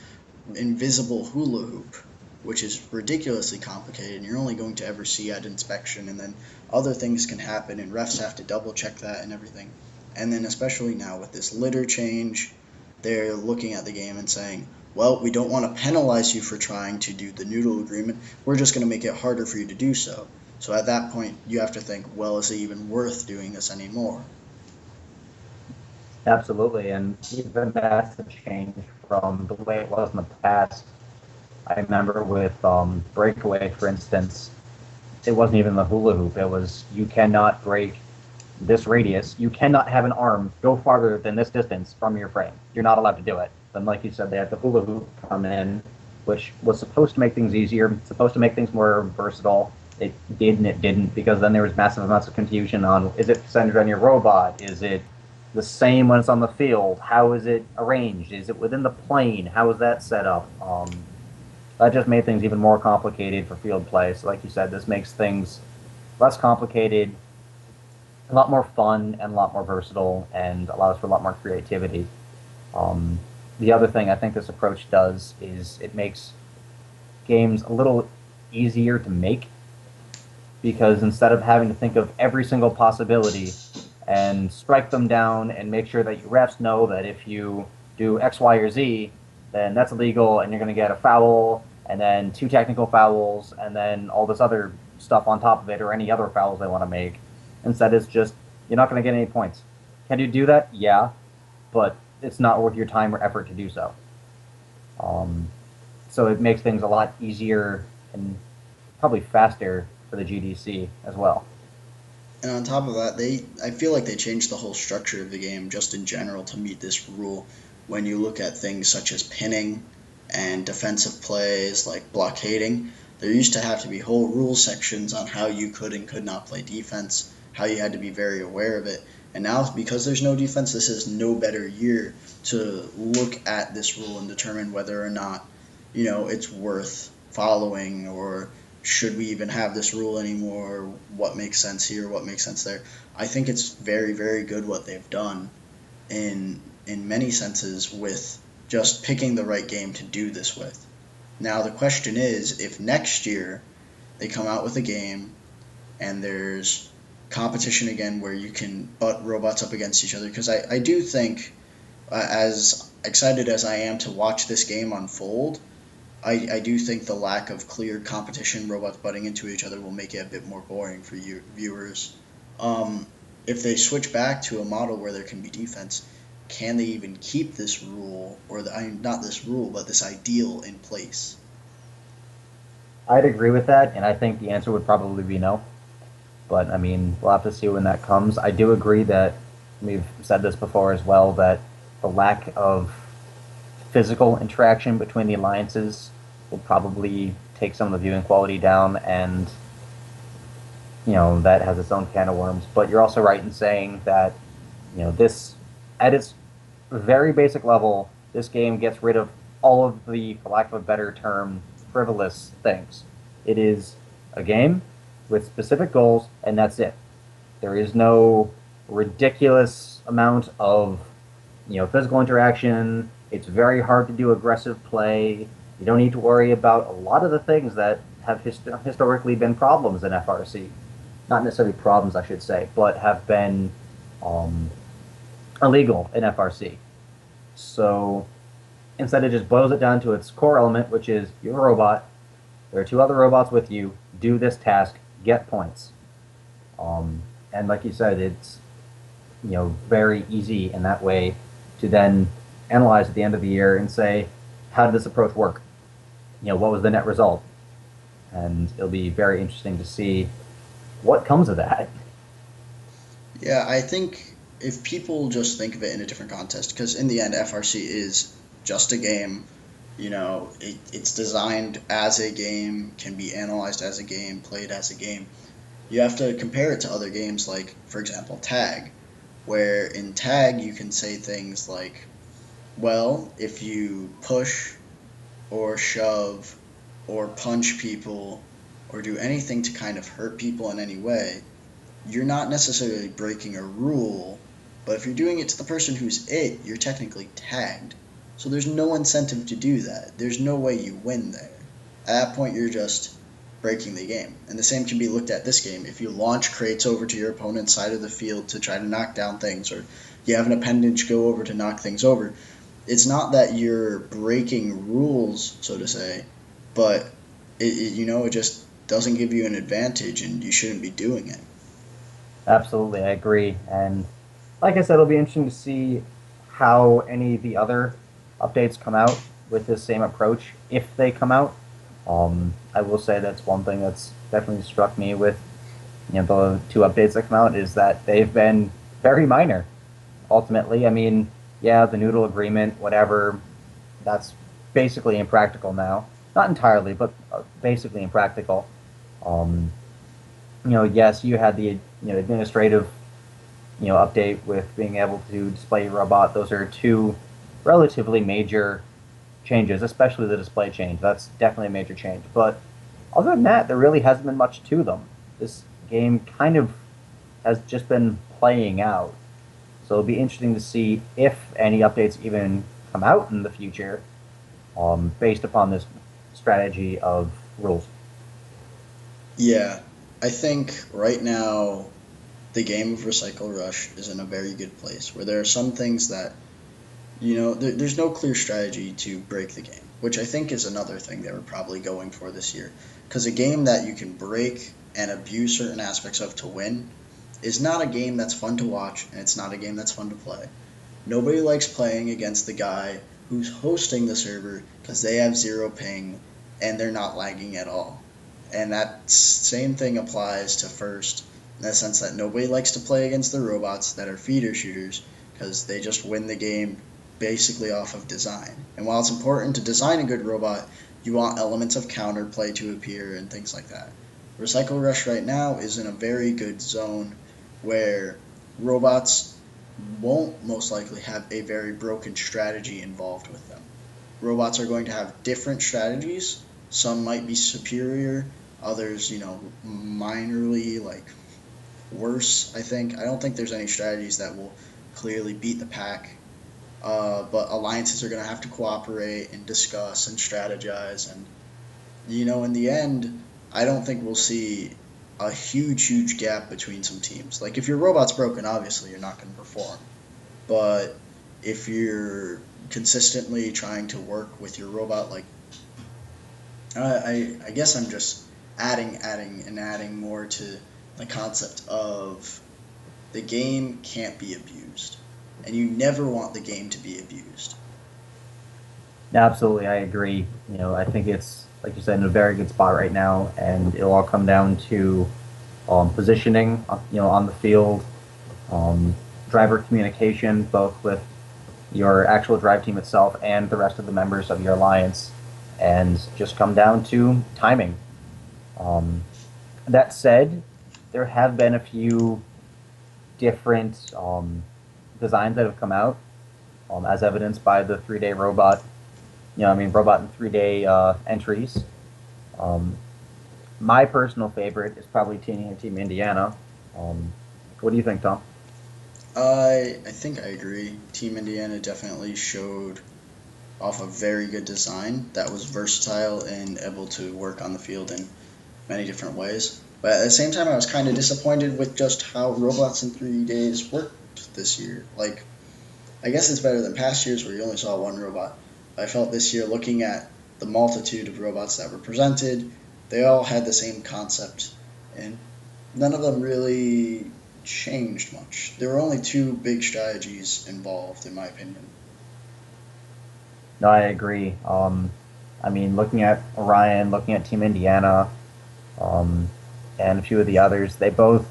invisible hula hoop, which is ridiculously complicated, and you're only going to ever see at inspection, and then other things can happen, and refs have to double check that and everything. And then especially now with this litter change, they're looking at the game and saying, well, we don't want to penalize you for trying to do the Noodle Agreement, we're just going to make it harder for you to do so. So at that point, you have to think, well, is it even worth doing this anymore? Absolutely, and even that's a change from the way it was in the past. I remember with Breakaway, for instance, it wasn't even the hula hoop. It was, you cannot break this radius. You cannot have an arm go farther than this distance from your frame. You're not allowed to do it. Then, like you said, they had the hula hoop come in, which was supposed to make things easier, supposed to make things more versatile. It did and it didn't, because then there was massive amounts of confusion on, is it centered on your robot? Is it the same when it's on the field? How is it arranged? Is it within the plane? How is that set up? That just made things even more complicated for field play. So like you said, this makes things less complicated, a lot more fun, and a lot more versatile, and allows for a lot more creativity. The other thing I think this approach does is it makes games a little easier to make, because instead of having to think of every single possibility and strike them down and make sure that your refs know that if you do X, Y, or Z, then that's illegal, and you're going to get a foul, and then two technical fouls, and then all this other stuff on top of it, or any other fouls they want to make. Instead, it's just you're not going to get any points. Can you do that? Yeah, but it's not worth your time or effort to do so. Um, so it makes things a lot easier and probably faster for the GDC as well. And on top of that, I feel like they changed the whole structure of the game just in general to meet this rule. When you look at things such as pinning and defensive plays like blockading, there used to have to be whole rule sections on how you could and could not play defense, how you had to be very aware of it. And now, because there's no defense, this is no better year to look at this rule and determine whether or not, it's worth following, or should we even have this rule anymore? What makes sense here? What makes sense there? I think it's very, very good what they've done in many senses with just picking the right game to do this with. Now the question is, if next year they come out with a game and there's competition again where you can butt robots up against each other, because I do think, as excited as I am to watch this game unfold, I do think the lack of clear competition, robots butting into each other, will make it a bit more boring for you viewers. Um, if they switch back to a model where there can be defense, can they even keep this rule, or not this rule, but this ideal in place? I'd agree with that, and I think the answer would probably be no. But I mean, we'll have to see when that comes. I do agree that we've said this before as well, that the lack of physical interaction between the alliances will probably take some of the viewing quality down, and that has its own can of worms. But you're also right in saying that this, at its very basic level, this game gets rid of all of the, for lack of a better term, frivolous things. It is a game with specific goals, and that's it. There is no ridiculous amount of physical interaction. It's very hard to do aggressive play. You don't need to worry about a lot of the things that have historically been problems in FRC. Not necessarily problems, I should say, but have been um, illegal in FRC. So instead, it just boils it down to its core element, which is you're a robot. There are two other robots with you. Do this task, get points. And like you said, it's very easy in that way to then analyze at the end of the year and say, how did this approach work? What was the net result? And it'll be very interesting to see what comes of that. Yeah, I think if people just think of it in a different context, because in the end, FRC is just a game. It's designed as a game, can be analyzed as a game, played as a game. You have to compare it to other games like, for example, Tag, where in Tag you can say things like, well, if you push or shove or punch people or do anything to kind of hurt people in any way, you're not necessarily breaking a rule, but if you're doing it to the person who's you're technically tagged. So there's no incentive to do that. There's no way you win there. At that point, you're just breaking the game. And the same can be looked at this game. If you launch crates over to your opponent's side of the field to try to knock down things, or you have an appendage go over to knock things over, it's not that you're breaking rules, so to say, but it just doesn't give you an advantage, and you shouldn't be doing it. Absolutely, I agree. And like I said, it'll be interesting to see how any of the other updates come out with this same approach, if they come out. I will say that's one thing that's definitely struck me with the two updates that come out is that they've been very minor. Ultimately, I mean, yeah, the Noodle Agreement, whatever, that's basically impractical now. Not entirely, but basically impractical. Um, yes, you had the administrative update with being able to display your robot. Those are two relatively major changes, especially the display change. That's definitely a major change. But other than that, there really hasn't been much to them. This game kind of has just been playing out. So it'll be interesting to see if any updates even come out in the future based upon this strategy of rules. Yeah, I think right now the game of Recycle Rush is in a very good place where there are some things that There's no clear strategy to break the game, which I think is another thing they were probably going for this year. Because a game that you can break and abuse certain aspects of to win is not a game that's fun to watch, and it's not a game that's fun to play. Nobody likes playing against the guy who's hosting the server because they have zero ping and they're not lagging at all. And that same thing applies to first, in the sense that nobody likes to play against the robots that are feeder shooters because they just win the game basically off of design. And while it's important to design a good robot, you want elements of counterplay to appear and things like that. Recycle Rush right now is in a very good zone where robots won't most likely have a very broken strategy involved with them. Robots are going to have different strategies. Some might be superior, others, minorly like worse. I don't think there's any strategies that will clearly beat the pack. But alliances are going to have to cooperate and discuss and strategize. And, in the end, I don't think we'll see a huge gap between some teams. Like, if your robot's broken, obviously you're not going to perform. But if you're consistently trying to work with your robot, like, I guess I'm just adding more to the concept of the game can't be abused. And you never want the game to be abused. Absolutely, I agree. I think it's, like you said, in a very good spot right now, and it'll all come down to positioning, on the field, um, driver communication, both with your actual drive team itself and the rest of the members of your alliance, and just come down to timing. Um, that said, there have been a few different designs that have come out, as evidenced by the 3-day robot. Robot and 3-day entries. Um, my personal favorite is probably Team Indiana. Um, what do you think, Tom? I think I agree. Team Indiana definitely showed off a very good design that was versatile and able to work on the field in many different ways. But at the same time, I was kind of disappointed with just how robots in 3 days worked this year. Like, I guess it's better than past years where you only saw one robot. I felt this year, looking at the multitude of robots that were presented, they all had the same concept, and none of them really changed much. There were only two big strategies involved, in my opinion. No, I agree. Looking at Orion, looking at Team Indiana, um, and a few of the others, they both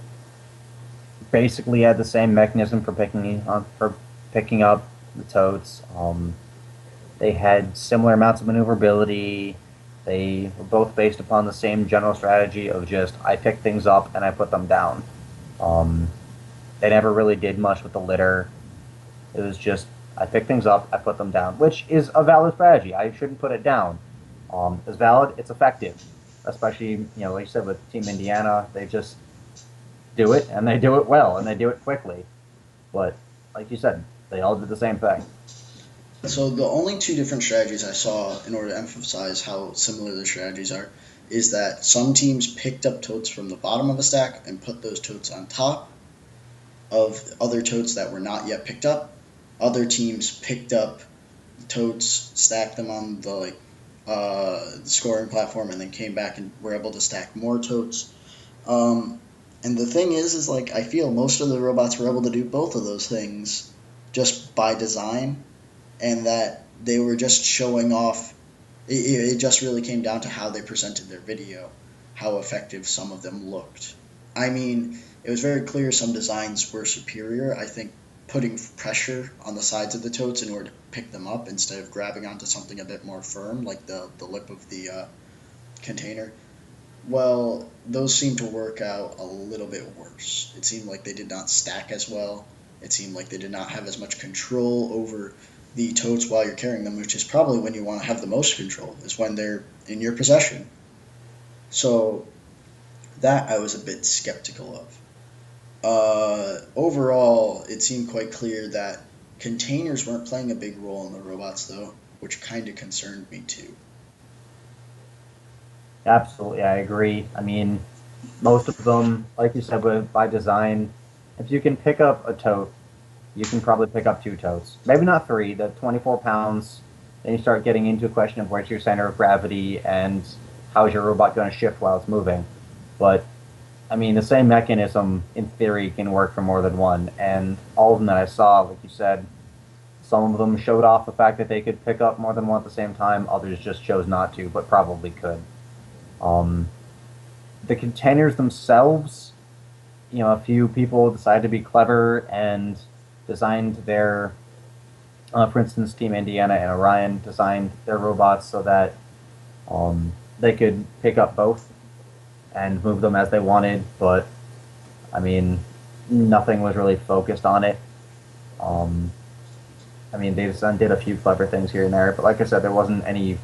basically had the same mechanism for picking up the totes. They had similar amounts of maneuverability. They were both based upon the same general strategy of just I pick things up and I put them down. Um, they never really did much with the litter. It was just I pick things up, I put them down, which is a valid strategy. I shouldn't put it down. It's valid. It's effective, especially like you said with Team Indiana, they just do it and they do it well and they do it quickly. But like you said, they all did the same thing. So the only two different strategies I saw in order to emphasize how similar the strategies are is that some teams picked up totes from the bottom of a stack and put those totes on top of other totes that were not yet picked up. Other teams picked up totes, stacked them on the scoring platform, and then came back and were able to stack more totes. And the thing is like I feel most of the robots were able to do both of those things just by design, and that they were just showing off. It just really came down to how they presented their video, how effective some of them looked. I mean, it was very clear some designs were superior. I think putting pressure on the sides of the totes in order to pick them up instead of grabbing onto something a bit more firm, like the lip of the container, well, those seemed to work out a little bit worse. It seemed like they did not stack as well. It seemed like they did not have as much control over the totes while you're carrying them, which is probably when you want to have the most control, is when they're in your possession. So that I was a bit skeptical of. Overall, it seemed quite clear that containers weren't playing a big role in the robots, though, which kind of concerned me too. Absolutely, I agree. Most of them, like you said, by design, if you can pick up a tote you can probably pick up 2 totes. Maybe not 3. The 24 pounds. Then you start getting into a question of where's your center of gravity and how's your robot going to shift while it's moving. But I mean, the same mechanism in theory can work for more than one. And all of them that I saw, like you said, some of them showed off the fact that they could pick up more than one at the same time. Others just chose not to, but probably could. Um, the containers themselves, a few people decided to be clever and designed their, for instance, Team Indiana and Orion designed their robots so that they could pick up both and move them as they wanted. But I mean, nothing was really focused on it. Um, I mean, they just did a few clever things here and there, but like I said, there wasn't any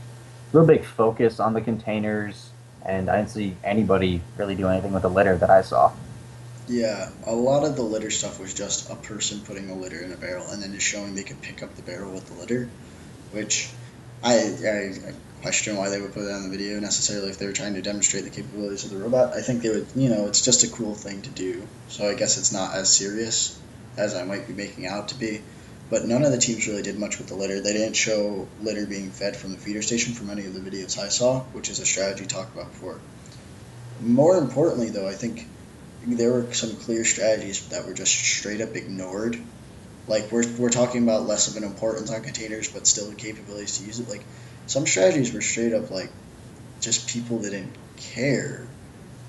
real big focus on the containers, and I didn't see anybody really do anything with the litter that I saw. Yeah, a lot of the litter stuff was just a person putting a litter in a barrel and then just showing they could pick up the barrel with the litter, which I question why they would put that on the video necessarily if they were trying to demonstrate the capabilities of the robot. I think they would, it's just a cool thing to do. So I guess it's not as serious as I might be making out to be. But none of the teams really did much with the litter. They didn't show litter being fed from the feeder station from any of the videos I saw, which is a strategy talked about before. More importantly, though, I think there were some clear strategies that were just straight up ignored. Like we're talking about less of an importance on containers, but still the capabilities to use it. Like some strategies were straight up like just people didn't care.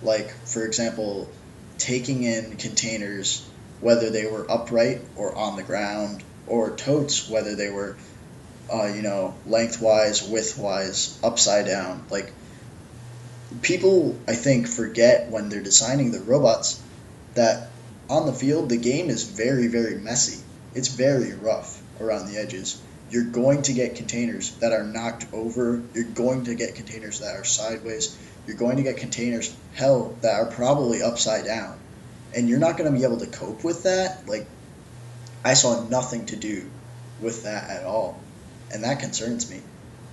Like for example, taking in containers whether they were upright or on the ground, or totes whether they were lengthwise, widthwise, upside down. Like people, I think, forget when they're designing the robots that on the field the game is very, very messy. It's very rough around the edges. You're going to get containers that are knocked over. You're going to get containers that are sideways. You're going to get containers, hell, that are probably upside down. And you're not going to be able to cope with that. Like, I saw nothing to do with that at all. And that concerns me.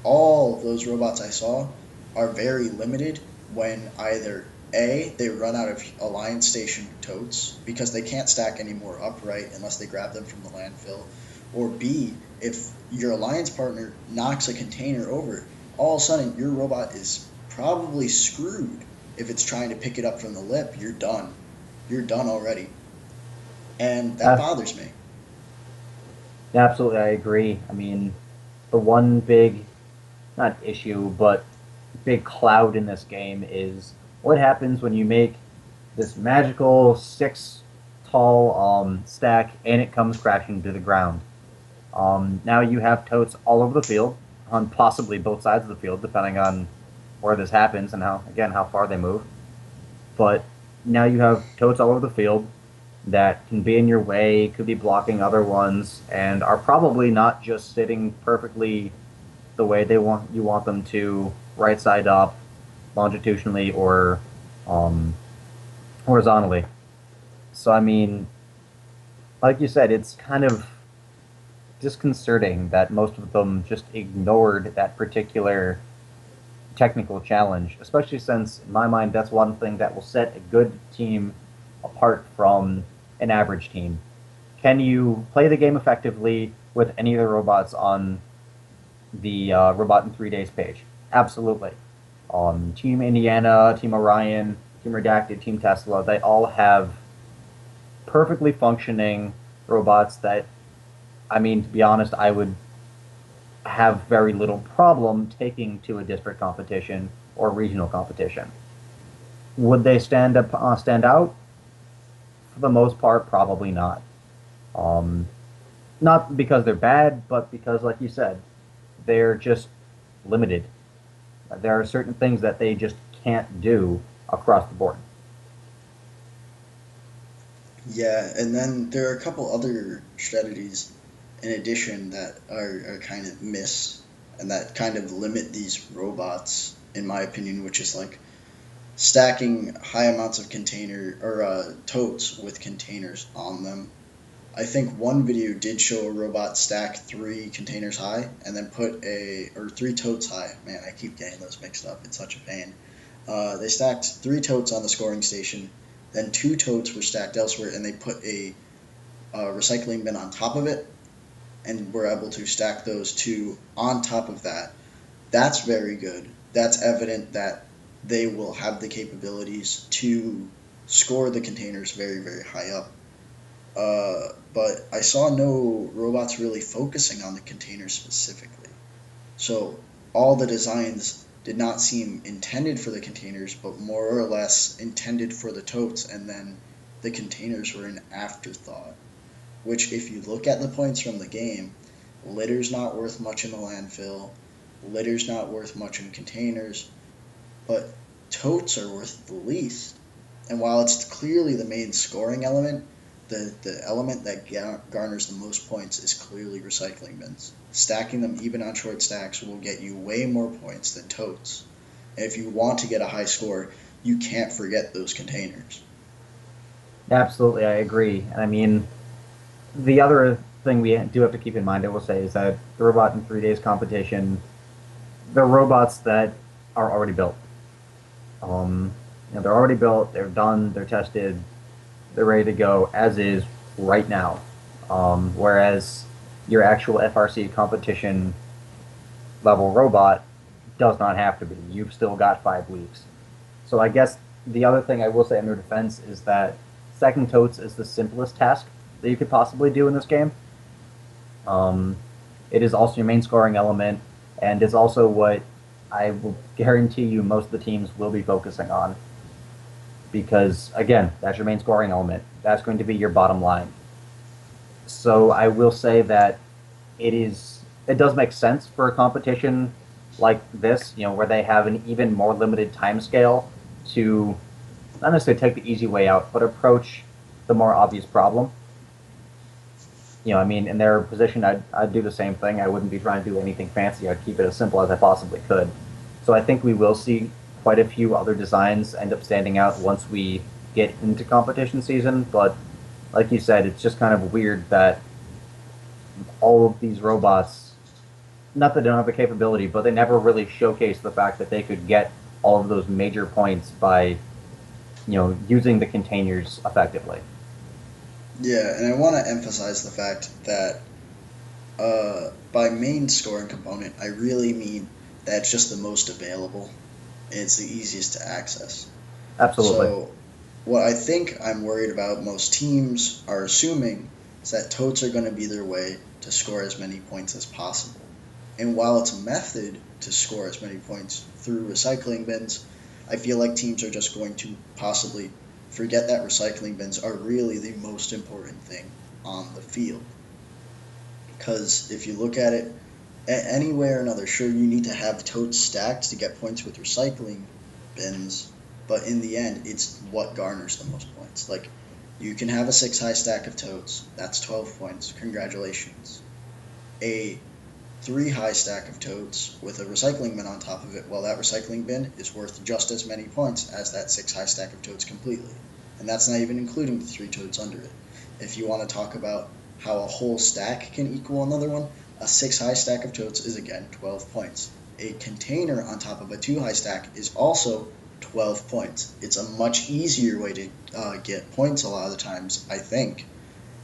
All of those robots I saw are very limited when either A, they run out of Alliance Station totes because they can't stack any more upright unless they grab them from the landfill, or B, if your Alliance partner knocks a container over, all of a sudden your robot is probably screwed. If it's trying to pick it up from the lip, you're done. You're done already. And that bothers me. Absolutely, I agree. I mean, the one big, not issue, but big cloud in this game is what happens when you make this magical 6 tall stack and it comes crashing to the ground. Now you have totes all over the field, on possibly both sides of the field, depending on where this happens and how far they move. But now you have totes all over the field that can be in your way, could be blocking other ones, and are probably not just sitting perfectly the way you want them to, right side up, longitudinally or um, horizontally. So I mean, like you said, it's kind of disconcerting that most of them just ignored that particular technical challenge, especially since, in my mind, that's one thing that will set a good team apart from an average team. Can you play the game effectively with any of the robots on the Robot in 3 Days page? Absolutely. Team Indiana, Team Orion, Team Redacted, Team Tesla, they all have perfectly functioning robots that, I mean, to be honest, I would have very little problem taking to a district competition or regional competition. Would they stand out? For the most part, probably not. Um, Not because they're bad, but because, like you said, they're just limited. There are certain things that they just can't do across the board. Yeah, and then there are a couple other strategies in addition that are kind of miss and that kind of limit these robots, in my opinion, which is like stacking high amounts of container or totes with containers on them. I think one video did show a robot stack 3 containers high and then put or 3 totes high. Man, I keep getting those mixed up. It's such a pain. They stacked 3 totes on the scoring station, then 2 totes were stacked elsewhere, and they put a recycling bin on top of it, and we're able to stack those two on top of that. That's very good. That's evident that they will have the capabilities to score the containers very, very high up. But I saw no robots really focusing on the containers specifically. So all the designs did not seem intended for the containers, but more or less intended for the totes, and then the containers were an afterthought. Which, if you look at the points from the game, litter's not worth much in the landfill, litter's not worth much in containers, but totes are worth the least. And while it's clearly the main scoring element, the element that garners the most points is clearly recycling bins. Stacking them even on short stacks will get you way more points than totes. And if you want to get a high score, you can't forget those containers. Absolutely, I agree. And I mean, the other thing we do have to keep in mind, I will say, is that the Robot in 3 Days competition, they're robots that are already built. They're already built, they're done, they're tested, they're ready to go as is right now. Whereas your actual FRC competition level robot does not have to be. You've still got 5 weeks. So I guess the other thing I will say in their defense is that stacking totes is the simplest task that you could possibly do in this game. Um, it is also your main scoring element, and it's also what I will guarantee you most of the teams will be focusing on. Because, again, that's your main scoring element. That's going to be your bottom line. So I will say that it does make sense for a competition like this, where they have an even more limited time scale to not necessarily take the easy way out, but approach the more obvious problem. I mean, in their position, I'd do the same thing. I wouldn't be trying to do anything fancy. I'd keep it as simple as I possibly could. So I think we will see quite a few other designs end up standing out once we get into competition season. But like you said, it's just kind of weird that all of these robots, not that they don't have the capability, but they never really showcase the fact that they could get all of those major points by, using the containers effectively. Yeah, and I want to emphasize the fact that by main scoring component, I really mean that it's just the most available and it's the easiest to access. Absolutely. So, what I think I'm worried about most teams are assuming is that totes are going to be their way to score as many points as possible. And while it's a method to score as many points through recycling bins, I feel like teams are just going to possibly forget that recycling bins are really the most important thing on the field. Because if you look at it any way or another, sure, you need to have totes stacked to get points with recycling bins, but in the end, it's what garners the most points. Like, you can have a 6 high stack of totes, that's 12 points, congratulations. A 3 high stack of totes with a recycling bin on top of it, well, that recycling bin is worth just as many points as that 6 high stack of totes completely. And that's not even including the 3 totes under it. If you want to talk about how a whole stack can equal another one, a 6 high stack of totes is again 12 points. A container on top of a 2 high stack is also 12 points. It's a much easier way to get points a lot of the times, I think.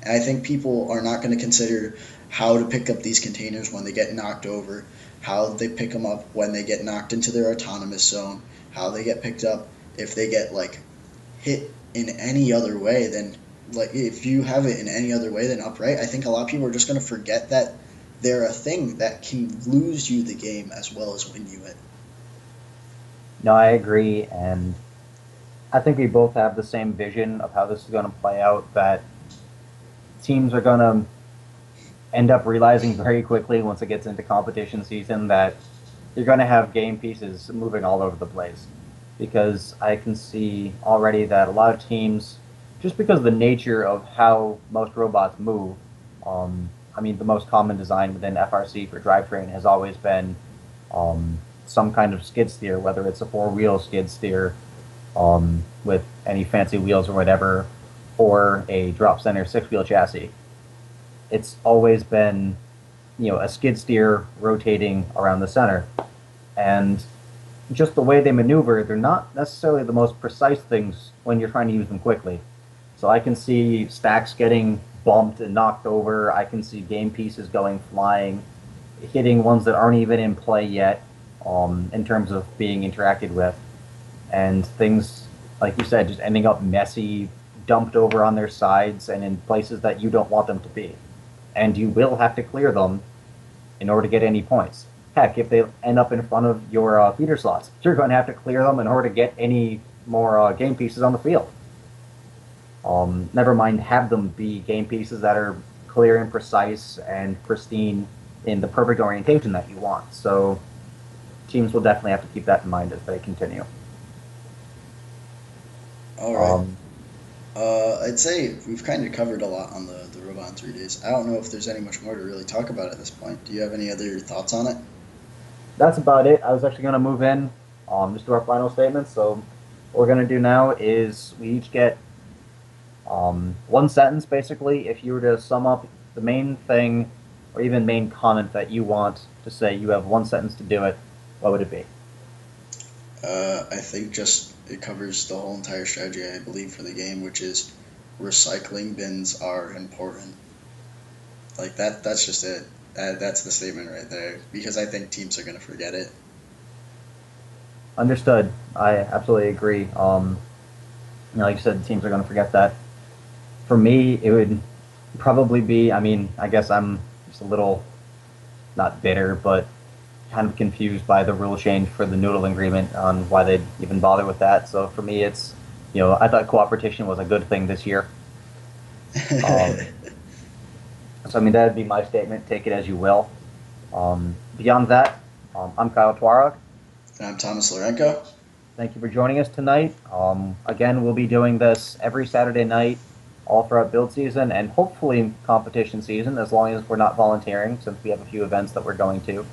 And I think people are not going to consider how to pick up these containers when they get knocked over, how they pick them up when they get knocked into their autonomous zone, how they get picked up if they get like hit in any other way than like if you have it in any other way than upright. I think a lot of people are just going to forget that they're a thing that can lose you the game as well as win you it. No, I agree, and I think we both have the same vision of how this is going to play out. That teams are going to end up realizing very quickly once it gets into competition season that you're going to have game pieces moving all over the place. Because I can see already that a lot of teams, just because of the nature of how most robots move, I mean, the most common design within FRC for drivetrain has always been some kind of skid steer, whether it's a four-wheel skid steer with any fancy wheels or whatever, or a drop center six-wheel chassis. It's always been, a skid steer rotating around the center. And just the way they maneuver, they're not necessarily the most precise things when you're trying to use them quickly. So I can see stacks getting bumped and knocked over. I can see game pieces going flying, hitting ones that aren't even in play yet, in terms of being interacted with, and things like you said, just ending up messy, dumped over on their sides, and in places that you don't want them to be. And you will have to clear them in order to get any points. Heck, if they end up in front of your feeder slots, you're going to have to clear them in order to get any more game pieces on the field. Never mind have them be game pieces that are clear and precise and pristine in the perfect orientation that you want. So teams will definitely have to keep that in mind as they continue. All right. Um, I'd say we've kind of covered a lot on the robot in 3 days. I don't know if there's any much more to really talk about at this point. Do you have any other thoughts on it? that's about it. I was actually going to move in just to our final statements. So what we're going to do now is we each get one sentence, basically. If you were to sum up the main thing or even main comment that you want to say, you have one sentence to do it. What would it be? I think just it covers the whole entire strategy, I believe, for the game, which is recycling bins are important. Like that's just it. That's the statement right there. Because I think teams are gonna forget it. Understood. I absolutely agree. Like you said, teams are going to forget that. For me, it would probably be. I mean, I guess I'm just a little not bitter, but kind of confused by the rule change for the Noodle Agreement on why they'd even bother with that. So for me, it's I thought cooperation was a good thing this year. Um, so I mean, that'd be my statement. Take it as you will. Beyond that, I'm Kyle Twarog. And I'm Thomas Lorenko. Thank you for joining us tonight. Again, we'll be doing this every Saturday night, all throughout build season and hopefully competition season, as long as we're not volunteering, since we have a few events that we're going to.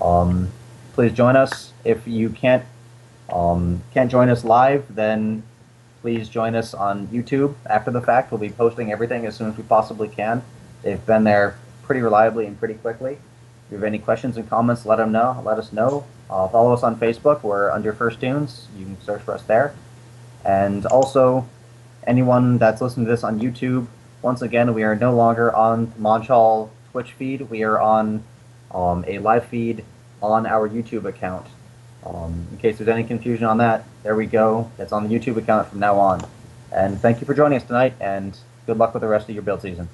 Um, Please join us. If you can't join us live, then please join us on YouTube after the fact. We'll be posting everything as soon as we possibly can. They've been there pretty reliably and pretty quickly. If you have any questions and comments, let us know. Follow us on Facebook. We're under First Tunes. You can search for us there. And also, anyone that's listening to this on YouTube, once again, we are no longer on Monchal Twitch feed. We are on a live feed on our YouTube account. In case there's any confusion on that, there we go. It's on the YouTube account from now on. And thank you for joining us tonight, and good luck with the rest of your build season.